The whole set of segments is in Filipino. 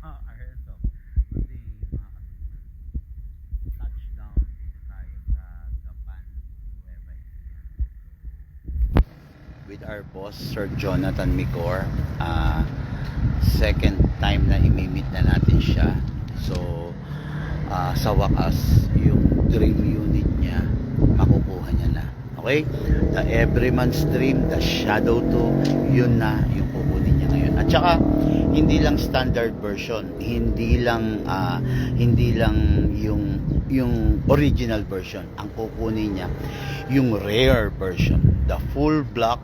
Airsoft. Kundi mga touchdown dito tayo sa Gapan, Nueva Ecija. With our boss, Sir Jonathan Micor. Second time na imimit na natin siya. So, sa wakas, yung dream unit niya, makukuha niya na. Okay? The Everyman Stream, the Shadow 2, yun na yung kukunin niya ngayon. At saka, hindi lang standard version, hindi lang yung original version. Ang kukunin niya, yung rare version, the full block,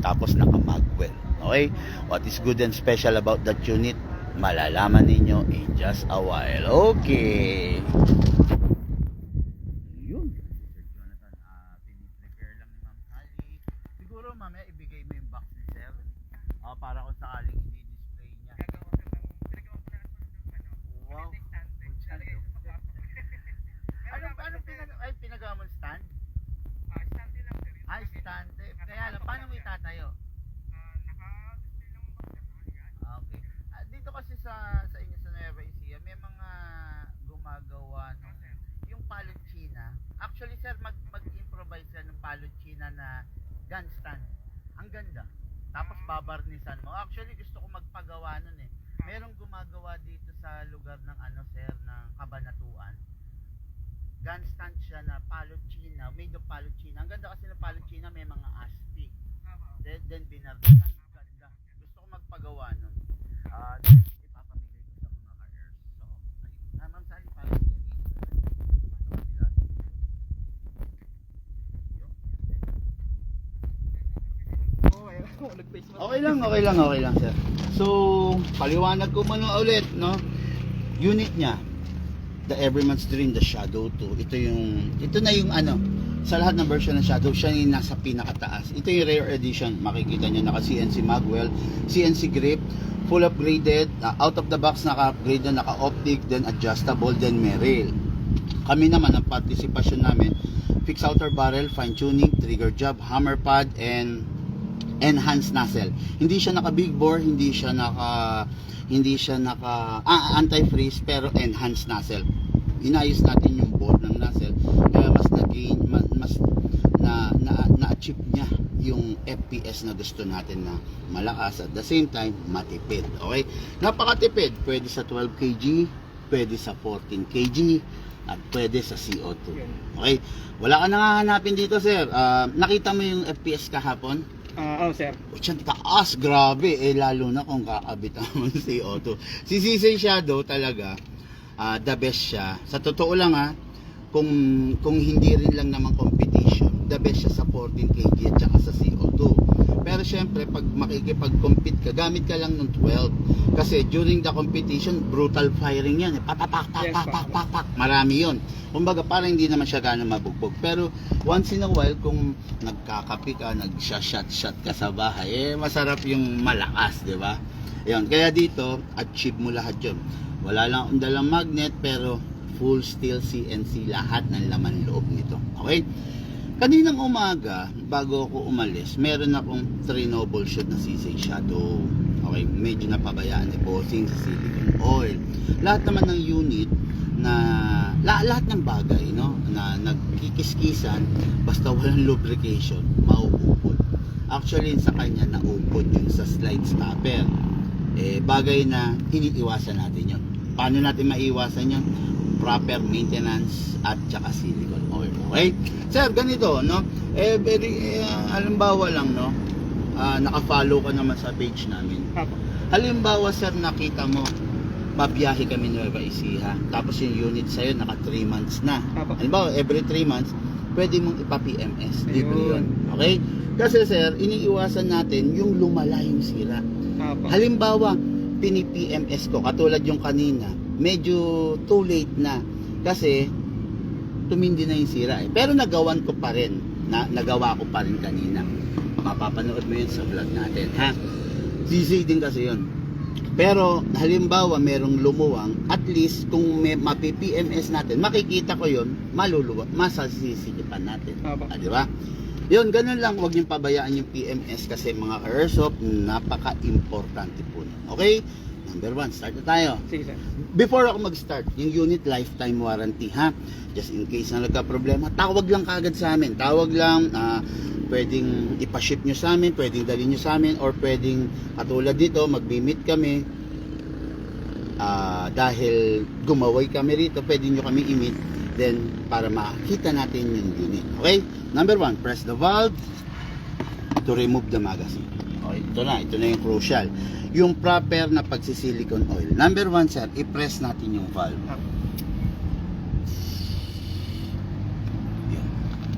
tapos naka-magwell. Okay? What is good and special about that unit? Malalaman ninyo in just a while. Okay. Yun. Sir Jonathan, piniprepare lang ni Ma'am Sally. Siguro mamaya ibigay mo yung box ni Sir. Para kung sakaling i-display niya. Wow. Ano pinagawa mo stand? Stante lang sir. Stante. Kaya lang, paano mo itatayo? Naka-display lang ang box sir. Okay. Dito kasi sa inyo sa Nueva Ecija, may mga gumagawa ng yung palot china. Actually sir, mag-improvise ka ng palot china na gun stand. Ang ganda. Tapos babarnisan mo. Actually gusto ko magpagawa nun eh. Merong gumagawa dito sa lugar ng sir, ng Kabanatuan. Gun stand siya na palot china, made of palot china. Ang ganda kasi ng palot china, may mga astig. Then binarnisan. Ganda. Gusto ko magpagawa nun. Ipapamigay ko sa mga ka-airs. So, Ma'am Sally, para okay lang, sir. So, paliwanag ko muna ulit, no? Unit niya, the Everyman's Dream, the Shadow 2. Ito na yung sa lahat ng version ng Shadow, siya yung nasa pinakataas. Ito yung rare edition. Makikita nyo, naka CNC magwell, CNC grip, full upgraded, out of the box naka-upgrade na, naka-optic, then adjustable, then may rail. Kami naman, ang participation namin, fixed outer barrel, fine tuning, trigger job, hammer pad, and enhanced nozzle. Hindi siya naka big bore, hindi siya naka anti-freeze, pero enhanced nozzle. Inayos natin yung bore ng nozzle, kaya mas na-gain, mas na-achieve niya yung FPS na gusto natin na malakas, at the same time matipid. Okay, napakatipid. Pwede sa 12 kg, pwede sa 14 kg, at pwede sa CO2. Okay, wala ka nang hahanapin dito sir. Nakita mo yung FPS kahapon? Sir. Diyan taas, grabe. Lalo na kung kakabit mo ng CO2. Si CC Shadow talaga, the best siya. Sa totoo lang kung hindi rin lang naman competition, the best siya sa 14 kg at saka sa CO2. Pero syempre, pag makikipag-compete ka, gamit ka lang ng 12. Kasi during the competition, brutal firing yan. Papapak, marami yon. Kumbaga, parang hindi naman siya gano'ng mabugbog. Pero once in a while, kung nagkakapi ka, nag-shot ka sa bahay, masarap yung malakas, di ba? Ayun, kaya dito, achieve mo lahat yun. Wala lang akong dalang magnet, pero full steel CNC lahat ng laman loob nito. Okay? Kaninang umaga, bago ako umalis, meron akong 3 noble shot na CC Shadow. Okay, medyo napabayaan ni bossing sa silicone oil. Lahat naman ng unit na lahat ng bagay, no, na nagkikiskisan, basta walang lubrication, mauupod. Actually, sa kanya naupod yun sa slide stopper. Bagay na iniiwasan natin yun. Paano natin maiwasan yun? Proper maintenance at saka silicone oil. Okay? Sir, ganito, no? Halimbawa lang, no? Naka-follow ka naman sa page namin. Halimbawa, sir, nakita mo, mabiyahe kami Nueva Ecija. Tapos yung unit sa'yo, naka 3 months na. Halimbawa, every 3 months, pwede mong ipa-PMS. Libre yun. Okay? Kasi, sir, iniiwasan natin yung lumala yung sira. Halimbawa, pini-PMS ko, katulad yung kanina, medyo too late na. Kasi, tumindi na yung sira eh. Pero nagawan ko pa rin. Nagawa ko pa rin kanina. Mapapanood mo yun sa vlog natin, ha? CC din kasi yun. Pero halimbawa merong lumuwang, at least kung may mapi-PMS natin, makikita ko yun, maluluwa, masasisikipan natin. Di ba? Yun, ganun lang. Huwag niyong pabayaan yung PMS kasi mga ka-airsoft, napaka-importante po. Okay? Number 1, start na tayo. Sige, sir. Before ako mag-start, yung unit lifetime warranty ha. Just in case na nagka-problema, tawag lang kagad sa amin. Tawag lang, pwedeng ipaship nyo sa amin, pwedeng dalhin nyo sa amin, or pwedeng katulad dito, mag-meet kami. Dahil gumaway kami rito, pwede nyo kami i-meet, then para makita natin yung unit. Okay? Number 1, press the valve to remove the magazine. Okay, ito na yung crucial. Yung proper na pagsisilicone oil. Number 1, sir, i-press natin yung valve. Yun.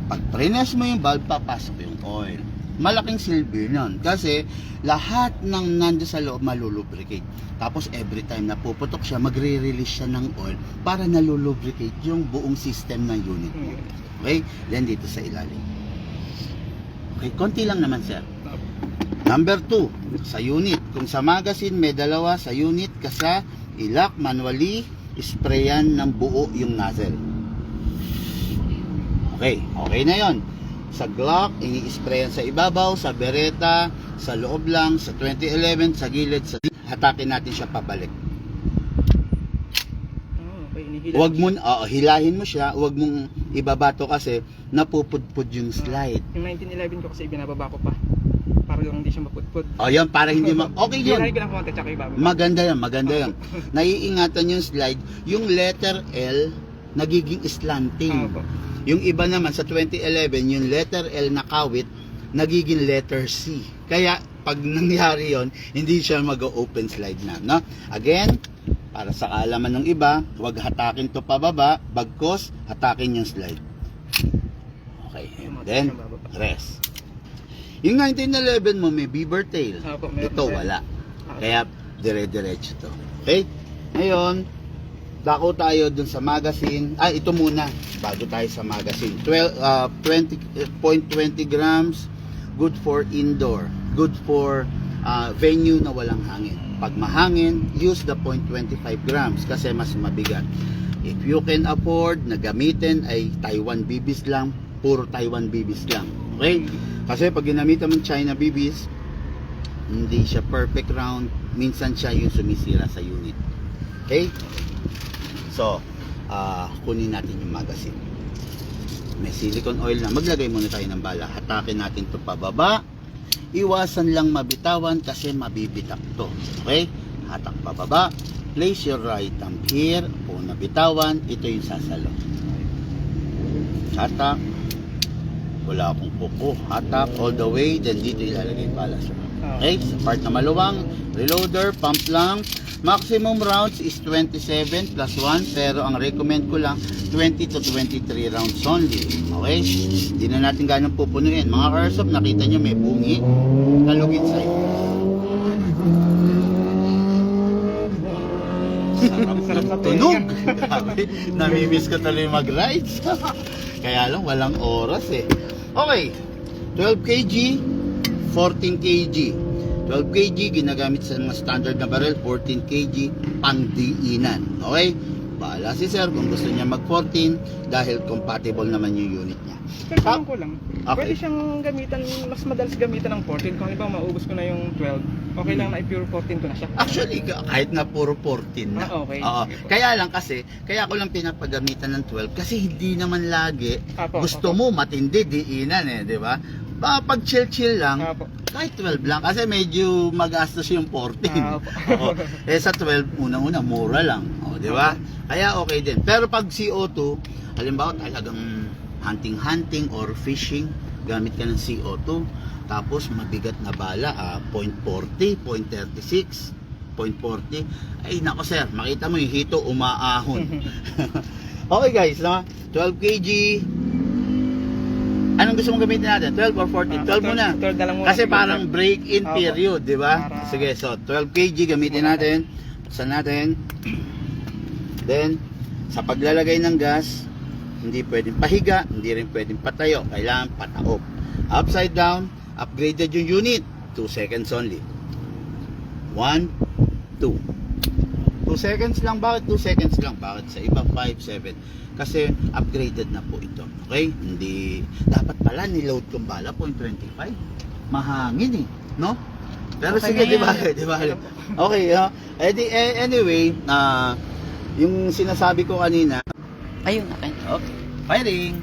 Pag press mo yung valve, papasok yung oil. Malaking silbi nun. Kasi lahat ng nando sa loob malulubricate. Tapos every time na puputok siya, magre-release siya ng oil para nalulubricate yung buong system ng unit. Okay? Then dito sa ilalim. Okay, konti lang naman, sir. Number 2, sa unit. Kung sa magazine may dalawa, sa unit kasi i-lock manually, sprayan ng buo yung nozzle. Okay, okay na yon. Sa Glock, ini-sprayan sa ibabaw, sa Beretta, sa loob lang, sa 2011, sa gilid, sa hatakin natin siya pabalik. Okay, Huwag mo, hilahin mo siya, huwag mong ibabato kasi napupudpud yung slide. Yung 1911 ko kasi ibinababa ko pa. Para lang hindi siya mapudpud. Yan, para hindi okay yun. Hilahin ko lang konti, tsaka ibababa. Maganda yan. Naiingatan yung slide, yung letter L nagiging slanting. Yung iba naman sa 2011, yung letter L na kawit nagiging letter C. Kaya pag nangyari yon, hindi siya mag-open slide na, no? Again, para sa kaalaman ng iba, huwag hatakin to pababa, bagkos hatakin yung slide. Okay, and then rest. Yung 1911 mo may beaver tail. Ito wala. Kaya dire-diretso to. Okay? Ngayon, dako tayo dun sa magazine. Ito muna bago tayo sa magazine. 20.20 grams, good for indoor, good for venue na walang hangin. Pag mahangin, use the 0.25 grams kasi mas mabigat. If you can afford na gamitin ay Taiwan BBs lang, puro Taiwan BBs lang. Okay? Kasi pag ginamitan mo China BBs, hindi siya perfect round, minsan siya yung sumisira sa unit. Okay? So, kunin natin yung magazine. May silicone oil na. Maglagay muna tayo ng bala. Hatakin natin ito pababa. Iwasan lang mabitawan kasi mabibitak to. Okay? Hatak pababa. Place your right thumb here. Kung nabitawan, ito yung sasalo. Hatak. Wala akong kuko. Hatak all the way. Then dito ilalagay yung bala. Okay? Sa part na maluwang, reloader, pump lang. Maximum rounds is 27 plus 1, pero ang recommend ko lang 20 to 23 rounds only. Okay? Hindi na natin ganun pupunuin. Mga airsoft, nakita nyo may bungi. Kalugin sa'yo. Sarap sa Tunog! Grabe, namimiss ko tuloy mag-rides. Kaya lang, walang oras eh. Okay, 12 kg, 14 kg. 12 kg ginagamit sa mga standard na barrel, 14 kg pangdiinan. Okay? Bahala si sir kung gusto niya mag 14 dahil compatible naman yung unit niya. Pero tanong ko lang, Okay. pwede siyang gamitan, mas madalas gamitan ng 14. Kung halimbawa maubos ko na yung 12, okay lang na i-pure 14 ko na siya. Actually, kahit na puro 14 na. Okay. Oo. Kaya lang kasi, kaya ko lang pinapagamitan ng 12 kasi hindi naman lagi gusto mo matindi diinan eh, di ba? Pag chill-chill lang, kahit 12 lang kasi medyo magastos yung 14. Oo. Sa 12 unang-una mura lang, di ba? Kaya okay din. Pero pag CO2, halimbawa talagang hunting or fishing, gamit ka ng CO2, tapos mabigat na bala, 0.40, 0.36, 0.40, ay nako sir, makita mo yung hito umaahon. Okay guys, no? 12 kg. Anong gusto mong gamitin natin? 12 or 14? 12 muna. 12 na lang muna. Kasi parang break-in period, di ba? Para... Sige, so 12 kg gamitin natin. Buksan natin. Then, sa paglalagay ng gas, hindi pwedeng pahiga, hindi rin pwedeng patayo. Kailangan pataob. Upside down, upgraded yung unit. 2 seconds only. 1, 2. 2 seconds lang. Bakit 2 seconds lang? Bakit sa iba 5, 7? Kasi upgraded na po ito. Okay? Hindi, dapat pala niload kong bala 0.25. Mahangin eh. No? Pero Okay sige, na di yan. ba? Di ba? Okay, anyway, yung sinasabi ko kanina, Ayun, okay. okay, firing.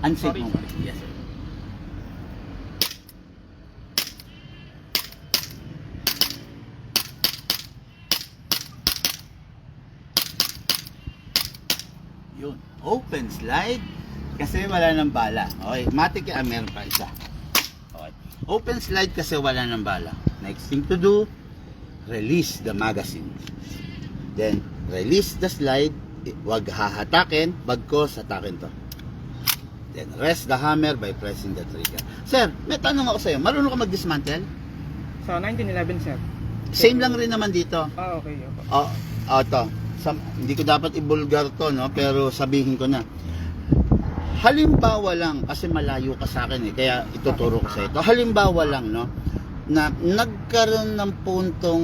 Unsafe Sorry. mo. Yes, sir. Yun. Open slide. Kasi wala ng bala. Okay. Matik yan. Meron pa isa. Okay. Open slide kasi wala ng bala. Next thing to do, release the magazine. Then, release the slide. Huwag hahatakin. Bagkos, hatakin to. Then, rest the hammer by pressing the trigger. Sir, may tanong ako sa'yo. Marunong ka mag-dismantle? Sa 1911, sir. Same lang rin naman dito. Okay. To. Hindi ko dapat ibulgar to, no? Pero sabihin ko na. Halimbawa lang, kasi malayo ka sa akin kaya ituturo ko sa ito. Halimbawa lang, no? Na nagkaroon ng puntong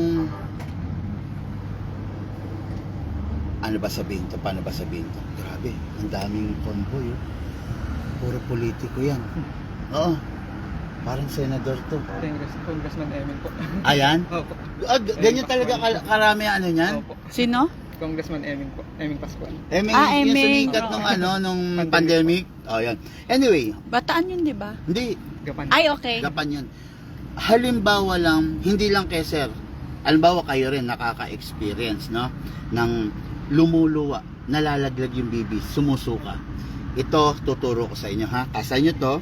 ano ba sabihin to? Paano ba sabihin to? Grabe, ang daming convoy, oh. Puro politiko yan. Oo. Parang senador to. Congressman Eming po. Ayan. Opo. Ganyan talaga karami ano niyan? Opo. Sino? Congressman Eming po. Eming Pascual. Eming, yung Eming. sumikat nung nung Pandemic. pandemic. Oh, yan. Anyway, Bataan yun, di ba? hindi, Gapan. Ay, okay. Japan yun. Halimbawa lang, hindi lang kay sir. Halimbawa kayo rin nakaka-experience, no? Ng lumuluwa, nalalaglag yung bibis, sumusuka. Ito, tuturo ko sa inyo, ha? Kasan nyo to,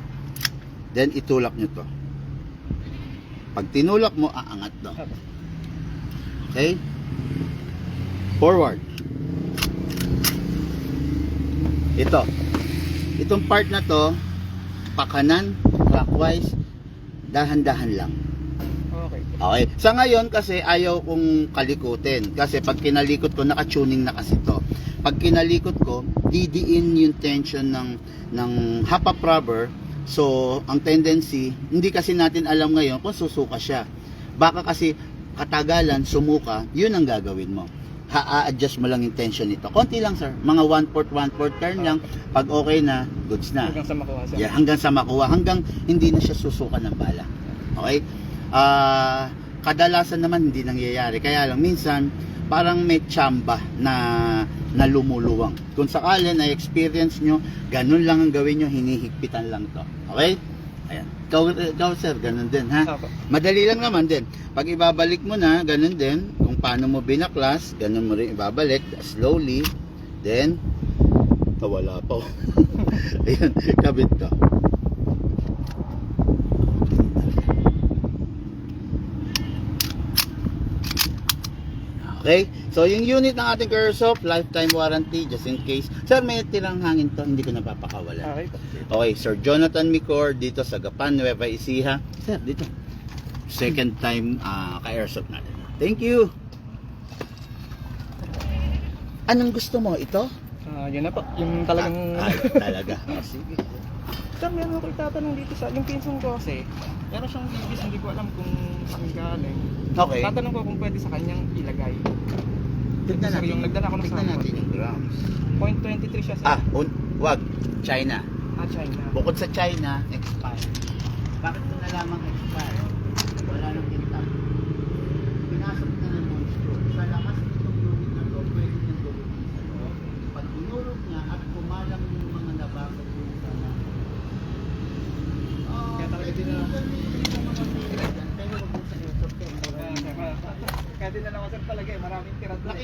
then itulak nyo to. Pag tinulak mo, aangat to. Okay? Forward. Ito. Itong part na to, pakanan, clockwise, dahan-dahan lang. Okay. Okay. Sa ngayon kasi ayaw kong kalikutin. Kasi pag kinalikot ko, naka-tuning na kasi to. Pag kinalikot ko, didiin yung tension ng half-up rubber. So, ang tendency, hindi kasi natin alam ngayon kung susuka siya. Baka kasi katagalan, sumuka, yun ang gagawin mo. A-adjust mo lang yung tension nito. Konti lang, sir. Mga 1/4 turn lang. Pag okay na, goods na. Hanggang sa makuha, sir. Yeah, hanggang sa makuha. Hanggang hindi na siya susuka ng bala. Okay? Kadalasan naman hindi nangyayari. Kaya lang, minsan, parang may tsamba na lumuluwang. Kung sakali na-experience nyo, ganun lang ang gawin nyo, hinihigpitan lang to. Okay? Ayan. Ikaw sir, ganun din, ha? Opo. Madali lang naman din. Pag ibabalik mo na, ganun din. Kung paano mo binaklas, ganun mo rin ibabalik. Slowly. Then, wala pa. Ayan, kabit to. Okay? So, yung unit ng ating Cursoft, lifetime warranty, just in case. Sir, may tirang hangin to, hindi ko napapakawala. Okay po. Okay, Sir Jonathan Micor, dito sa Gapan, Nueva Ecija. Sir, dito. Second time ka-airsoft natin. Thank you. Anong gusto mo? Ito? Yun na po. Yung talagang... Talaga. Sige. Sir, meron ako itatanong dito sa... Yung pinsan ko kasi, meron siyang bibis, hindi ko alam kung saan galing. Okay. Tatanong ko kung pwede sa kanyang ilagay. Tignan Sir, natin. yung nagdala ko ng Tignan sample. natin yung grams. 0.23 siya, sir. Wag. China. China. Bukod sa China, expired. Bakit mo nalamang expired? Wala nang tinta. Pinasok na ng moisture. Sa lakas nitong unit na to, pwede nang gawin sa loob. Pag inurog niya at kumalang yung mga nabakot yung sana. Kaya talaga din na- Pero wag mo sa airsoft yan. Kaya din na naman, sir, talaga eh. Maraming tirat na eh.